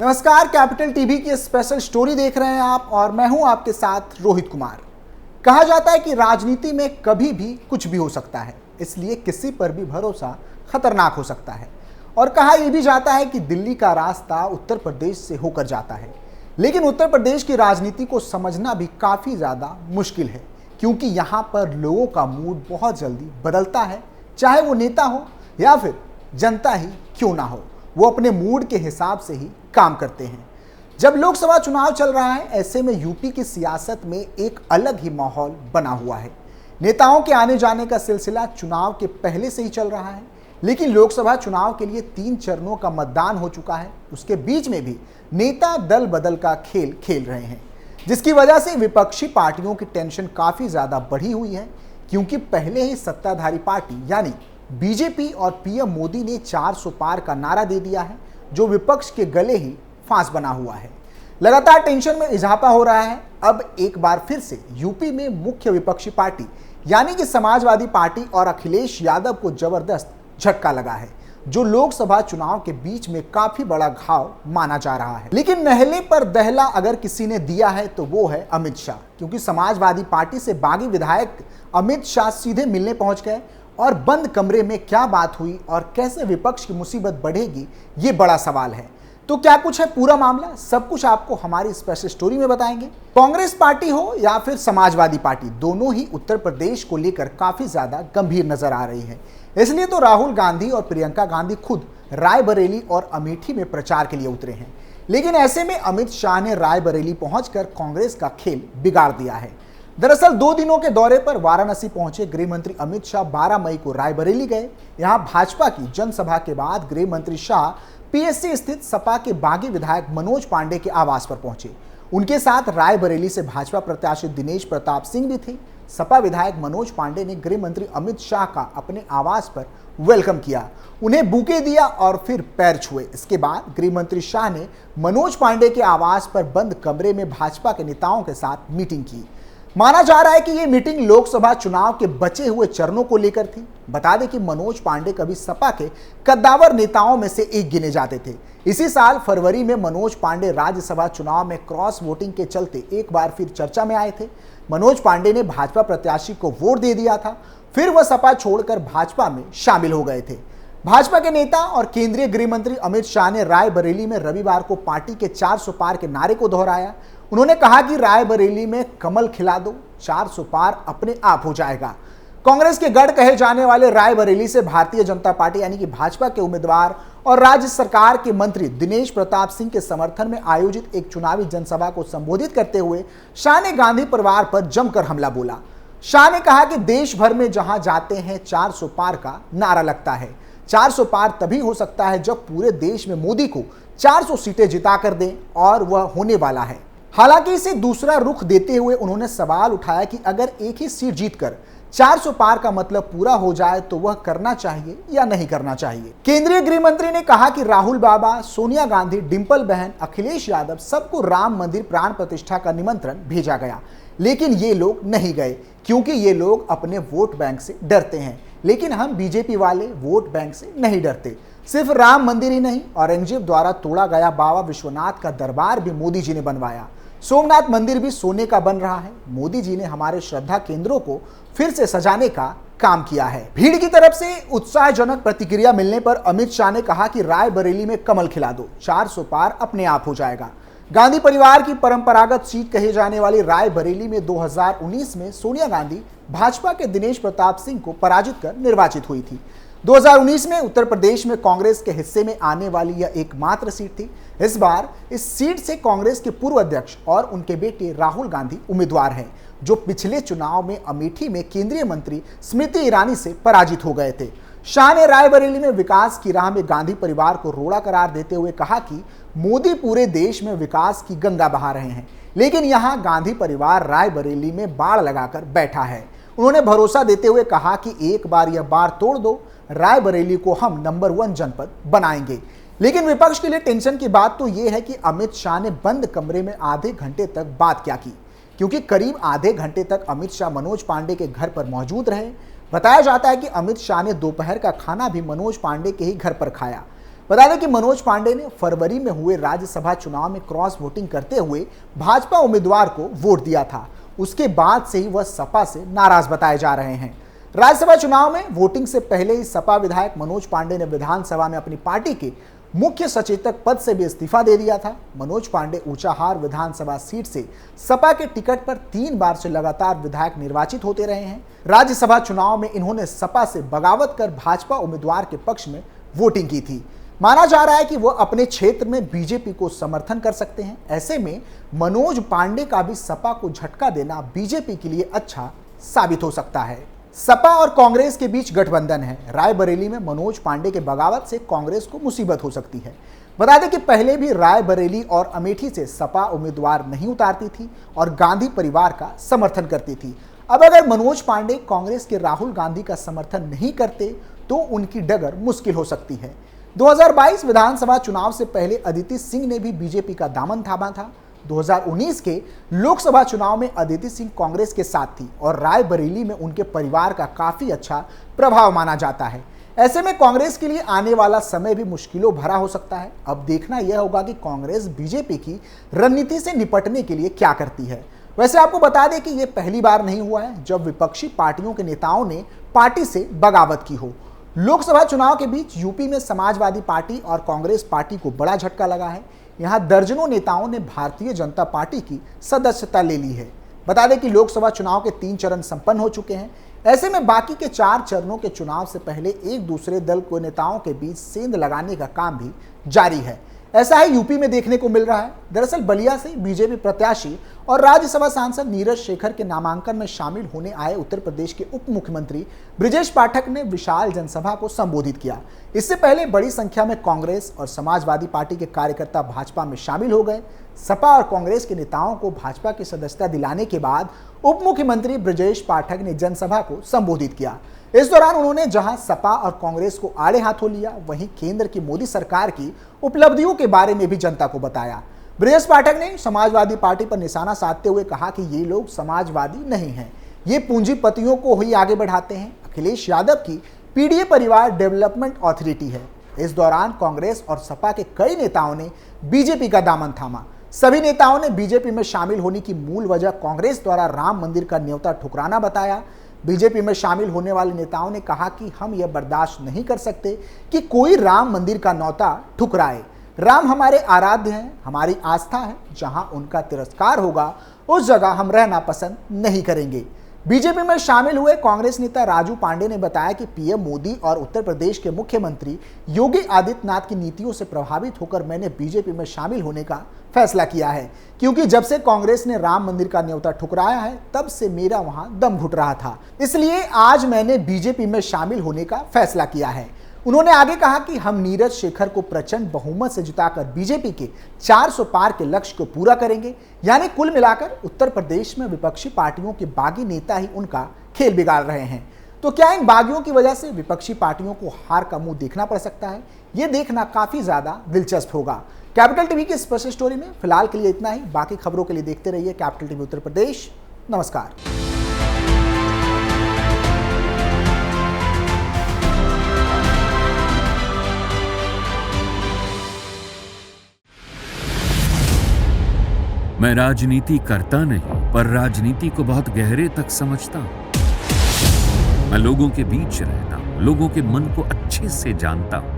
नमस्कार, capital TV की special story देख रहे हैं आप और मैं हूं आपके साथ रोहित कुमार। कहा जाता है कि राजनीति में कभी भी कुछ भी हो सकता है, इसलिए किसी पर भी भरोसा खतरनाक हो सकता है। और कहा यह भी जाता है कि दिल्ली का रास्ता उत्तर प्रदेश से होकर जाता है, लेकिन उत्तर प्रदेश की राजनीति को समझना भी काफ़ी ज़्यादा मुश्किल है, क्योंकि यहाँ पर लोगों का मूड बहुत जल्दी बदलता है। चाहे वो नेता हो या फिर जनता ही क्यों ना हो, वो अपने मूड के हिसाब से ही काम करते हैं। जब लोकसभा चुनाव चल रहा है, ऐसे में यूपी की सियासत में एक अलग ही माहौल बना हुआ है। नेताओं के आने जाने का सिलसिला चुनाव के पहले से ही चल रहा है, लेकिन लोकसभा चुनाव के लिए 3 चरणों का मतदान हो चुका है। उसके बीच में भी नेता दल बदल का खेल खेल रहे हैं, जिसकी वजह से विपक्षी पार्टियों की टेंशन काफ़ी ज़्यादा बढ़ी हुई है, क्योंकि पहले ही सत्ताधारी पार्टी यानी बीजेपी और पीएम मोदी ने 400 पार का नारा दे दिया है, जो विपक्ष के गले ही फांस बना हुआ है। लगातार टेंशन में इजाफा हो रहा है। अब एक बार फिर से यूपी में मुख्य विपक्षी पार्टी यानी कि समाजवादी पार्टी और अखिलेश यादव को जबरदस्त झटका लगा है, जो लोकसभा चुनाव के बीच में काफी बड़ा घाव माना जा रहा है। लेकिन नहले पर दहला अगर किसी ने दिया है तो वो है अमित शाह, क्योंकि समाजवादी पार्टी से बागी विधायक अमित शाह सीधे मिलने पहुंच गए और बंद कमरे में क्या बात हुई और कैसे विपक्ष की मुसीबत बढ़ेगी, ये बड़ा सवाल है। तो क्या कुछ है पूरा मामला, सब कुछ आपको हमारी स्पेशल स्टोरी में बताएंगे। कांग्रेस पार्टी हो या फिर समाजवादी पार्टी, दोनों ही उत्तर प्रदेश को लेकर काफी ज्यादा गंभीर नजर आ रही है। इसलिए तो राहुल गांधी और प्रियंका गांधी खुद रायबरेली और अमेठी में प्रचार के लिए उतरे हैं। लेकिन ऐसे में अमित शाह ने रायबरेली पहुंचकर कांग्रेस का खेल बिगाड़ दिया है। दरअसल 2 दिनों के दौरे पर वाराणसी पहुंचे गृह मंत्री अमित शाह 12 मई को रायबरेली गए। यहां भाजपा की जनसभा के बाद गृह मंत्री शाह पीएससी स्थित सपा के बागी विधायक मनोज पांडे के आवास पर पहुंचे। उनके साथ रायबरेली से भाजपा प्रत्याशी दिनेश प्रताप सिंह भी थे। सपा विधायक मनोज पांडे ने गृह मंत्री अमित शाह का अपने आवास पर वेलकम किया, उन्हें बुके दिया और फिर पैर छुए। इसके बाद गृह मंत्री शाह ने मनोज पांडे के आवास पर बंद कमरे में भाजपा के नेताओं के साथ मीटिंग की। माना जा रहा है कि यह मीटिंग लोकसभा चुनाव के बचे हुए चरणों को लेकर थी। बता दें कि मनोज पांडे कभी सपा के कद्दावर नेताओं में से एक गिने जाते थे। इसी साल फरवरी में मनोज पांडे राज्यसभा चुनाव में क्रॉस वोटिंग के चलते एक बार फिर चर्चा में आए थे। मनोज पांडे ने भाजपा प्रत्याशी को वोट दे दिया था, फिर वह सपा छोड़कर भाजपा में शामिल हो गए थे। भाजपा के नेता और केंद्रीय गृह मंत्री अमित शाह ने रायबरेली में रविवार को पार्टी के 400 पार के नारे को दोहराया। उन्होंने कहा कि रायबरेली में कमल खिला दो, 400 पार अपने आप हो जाएगा। कांग्रेस के गढ़ कहे जाने वाले रायबरेली से भारतीय जनता पार्टी यानी कि भाजपा के उम्मीदवार और राज्य सरकार के मंत्री दिनेश प्रताप सिंह के समर्थन में आयोजित एक चुनावी जनसभा को संबोधित करते हुए शाह ने गांधी परिवार पर जमकर हमला बोला। शाह ने कहा कि देश भर में जहां जाते हैं 400 पार का नारा लगता है। 400 पार तभी हो सकता है जब पूरे देश में मोदी को 400 सीटें जिता कर दें, और वह होने वाला है। हालांकि इसे दूसरा रुख देते हुए उन्होंने सवाल उठाया कि अगर एक ही सीट जीतकर 400 पार का मतलब पूरा हो जाए तो वह करना चाहिए या नहीं करना चाहिए। केंद्रीय गृह मंत्री ने कहा कि राहुल बाबा, सोनिया गांधी, डिंपल बहन, अखिलेश यादव सबको राम मंदिर प्राण प्रतिष्ठा का निमंत्रण भेजा गया, लेकिन ये लोग नहीं गए क्योंकि ये लोग अपने वोट बैंक से डरते हैं। लेकिन हम बीजेपी वाले वोट बैंक से नहीं डरते। सिर्फ राम मंदिर ही नहीं, औरंगजेब द्वारा तोड़ा गया बाबा विश्वनाथ का दरबार भी मोदी जी ने बनवाया। सोमनाथ मंदिर भी सोने का बन रहा है। मोदी जी ने हमारे श्रद्धा केंद्रों को फिर से सजाने का काम किया है। भीड़ की तरफ से उत्साहजनक प्रतिक्रिया मिलने पर अमित शाह ने कहा कि रायबरेली में कमल खिला दो, 400 पार अपने आप हो जाएगा। गांधी परिवार की परंपरागत सीट कहे जाने वाली रायबरेली में 2019 में सोनिया गांधी भाजपा के दिनेश प्रताप सिंह को पराजित कर निर्वाचित हुई थी। 2019 में उत्तर प्रदेश में कांग्रेस के हिस्से में आने वाली यह एकमात्र सीट थी। इस बार इस सीट से कांग्रेस के पूर्व अध्यक्ष और उनके बेटे राहुल गांधी उम्मीदवार हैं, जो पिछले चुनाव में अमेठी में केंद्रीय मंत्री स्मृति ईरानी से पराजित हो गए थे। शाह ने रायबरेली में विकास की राह में गांधी परिवार को रोड़ा करार देते हुए कहा कि मोदी पूरे देश में विकास की गंगा बहा रहे हैं, लेकिन यहां गांधी परिवार रायबरेली में बाड़ लगाकर बैठा है। उन्होंने भरोसा देते हुए कहा कि एक बार यह बाड़ तोड़ दो, रायबरेली को हम नंबर 1 जनपद बनाएंगे। लेकिन विपक्ष के लिए टेंशन की बात तो यह है कि अमित शाह ने बंद कमरे में आधे घंटे तक बात क्या की, क्योंकि करीब आधे घंटे तक अमित शाह मनोज पांडे के घर पर मौजूद रहे। बताया जाता है कि अमित शाह ने दोपहर का खाना भी मनोज पांडे के ही घर पर खाया। बता दें कि मनोज पांडे ने फरवरी में हुए राज्यसभा चुनाव में क्रॉस वोटिंग करते हुए भाजपा उम्मीदवार को वोट दिया था। उसके बाद से ही वह सपा से नाराज बताए जा रहे हैं। राज्यसभा चुनाव में वोटिंग से पहले ही सपा विधायक मनोज पांडे ने विधानसभा में अपनी पार्टी के मुख्य सचेतक पद से भी इस्तीफा दे दिया था। मनोज पांडे ऊंचाहार विधानसभा सीट से सपा के टिकट पर 3 बार से लगातार विधायक निर्वाचित होते रहे हैं। राज्यसभा चुनाव में इन्होंने सपा से बगावत कर भाजपा उम्मीदवार के पक्ष में वोटिंग की थी। माना जा रहा है कि वह अपने क्षेत्र में बीजेपी को समर्थन कर सकते हैं। ऐसे में मनोज पांडे का भी सपा को झटका देना बीजेपी के लिए अच्छा साबित हो सकता है। सपा और कांग्रेस के बीच गठबंधन है। रायबरेली में मनोज पांडे के बगावत से कांग्रेस को मुसीबत हो सकती है। बता दें कि पहले भी रायबरेली और अमेठी से सपा उम्मीदवार नहीं उतारती थी और गांधी परिवार का समर्थन करती थी। अब अगर मनोज पांडे कांग्रेस के राहुल गांधी का समर्थन नहीं करते तो उनकी डगर मुश्किल हो सकती है। 2022 विधानसभा चुनाव से पहले अदिति सिंह ने भी बीजेपी का दामन थामा था। 2019 के लोकसभा चुनाव में अदिति सिंह कांग्रेस के साथ थी और रायबरेली में उनके परिवार का काफी अच्छा प्रभाव माना जाता है। ऐसे में कांग्रेस के लिए आने वाला समय भी मुश्किलों भरा हो सकता है। अब देखना यह होगा कि कांग्रेस बीजेपी की रणनीति से निपटने के लिए क्या करती है। वैसे आपको बता दें कि यह पहली बार नहीं हुआ है जब विपक्षी पार्टियों के नेताओं ने पार्टी से बगावत की हो। लोकसभा चुनाव के बीच यूपी में समाजवादी पार्टी और कांग्रेस पार्टी को बड़ा झटका लगा है। यहां दर्जनों नेताओं ने भारतीय जनता पार्टी की सदस्यता ले ली है। बता दें कि लोकसभा चुनाव के 3 चरण संपन्न हो चुके हैं। ऐसे में बाकी के 4 चरणों के चुनाव से पहले एक दूसरे दल को नेताओं के बीच सेंध लगाने का काम भी जारी है। ऐसा ही यूपी में देखने को मिल रहा है। दरअसल बलिया से बीजेपी प्रत्याशी और राज्यसभा सांसद नीरज शेखर के नामांकन में शामिल होने आए उत्तर प्रदेश के उप मुख्यमंत्री ब्रजेश पाठक ने विशाल जनसभा को संबोधित किया। इससे पहले बड़ी संख्या में कांग्रेस और समाजवादी पार्टी के कार्यकर्ता भाजपा में शामिल हो गए। सपा और कांग्रेस के नेताओं को भाजपा की सदस्यता दिलाने के बाद उप मुख्यमंत्री ब्रजेश पाठक ने जनसभा को संबोधित किया। इस दौरान उन्होंने जहां सपा और कांग्रेस को आड़े हाथों लिया, वहीं केंद्र की मोदी सरकार की उपलब्धियों के बारे में भी जनता को बताया। ब्रजेश पाठक ने समाजवादी पार्टी पर निशाना साधते हुए कहा कि ये लोग समाजवादी नहीं हैं, ये पूंजीपतियों को ही आगे बढ़ाते हैं। अखिलेश यादव की पीडीए परिवार डेवलपमेंट अथॉरिटी है। इस दौरान कांग्रेस और सपा के कई नेताओं ने बीजेपी का दामन थामा। सभी नेताओं ने बीजेपी में शामिल होने की मूल वजह कांग्रेस द्वारा राम मंदिर का न्योता ठुकराना बताया। बीजेपी में शामिल होने वाले नेताओं ने कहा कि हम यह बर्दाश्त नहीं कर सकते कि कोई राम मंदिर का न्योता ठुकराए। राम हमारे आराध्य हैं, हमारी आस्था है। जहां उनका तिरस्कार होगा उस जगह हम रहना पसंद नहीं करेंगे। बीजेपी में शामिल हुए कांग्रेस नेता राजू पांडे ने बताया कि पीएम मोदी और उत्तर प्रदेश के मुख्यमंत्री योगी आदित्यनाथ की नीतियों से प्रभावित होकर मैंने बीजेपी में शामिल होने का फैसला किया है, क्योंकि जब से कांग्रेस ने राम मंदिर का न्योता ठुकराया है तब से मेरा वहां दम घुट रहा था, इसलिए आज मैंने बीजेपी में शामिल होने का फैसला किया है। उन्होंने आगे कहा कि हम नीरज शेखर को प्रचंड बहुमत से जिताकर बीजेपी के 400 पार के लक्ष्य को पूरा करेंगे। यानी कुल मिलाकर उत्तर प्रदेश में विपक्षी पार्टियों के बागी नेता ही उनका खेल बिगाड़ रहे हैं। तो क्या इन बागियों की वजह से विपक्षी पार्टियों को हार का मुंह देखना पड़ सकता है? ये देखना काफी ज्यादा दिलचस्प होगा। कैपिटल टीवी की स्पेशल स्टोरी में फिलहाल के लिए इतना ही। बाकी खबरों के लिए देखते रहिए कैपिटल टीवी उत्तर प्रदेश। नमस्कार। मैं राजनीति करता नहीं, पर राजनीति को बहुत गहरे तक समझता हूं। मैं लोगों के बीच रहता हूं, लोगों के मन को अच्छे से जानता हूं।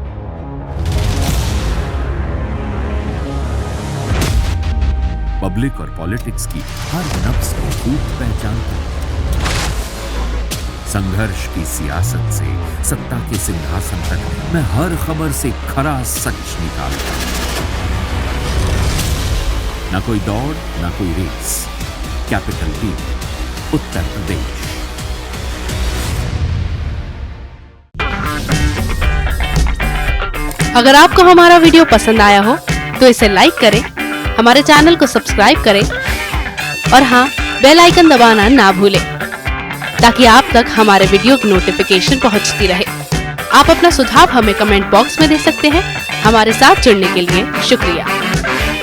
पब्लिक और पॉलिटिक्स की हर नब्ज को खूब पहचानता हूं। संघर्ष की सियासत से सत्ता के सिंहासन तक मैं हर खबर से खरा सच निकालता हूं। ना कोई दौड़, ना कोई race. Capital TV Uttar Pradesh. अगर आपको हमारा वीडियो पसंद आया हो तो इसे लाइक करें, हमारे चैनल को सब्सक्राइब करें और हाँ, बेल आइकन दबाना ना भूलें ताकि आप तक हमारे वीडियो की नोटिफिकेशन पहुंचती रहे। आप अपना सुझाव हमें कमेंट बॉक्स में दे सकते हैं। हमारे साथ जुड़ने के लिए शुक्रिया।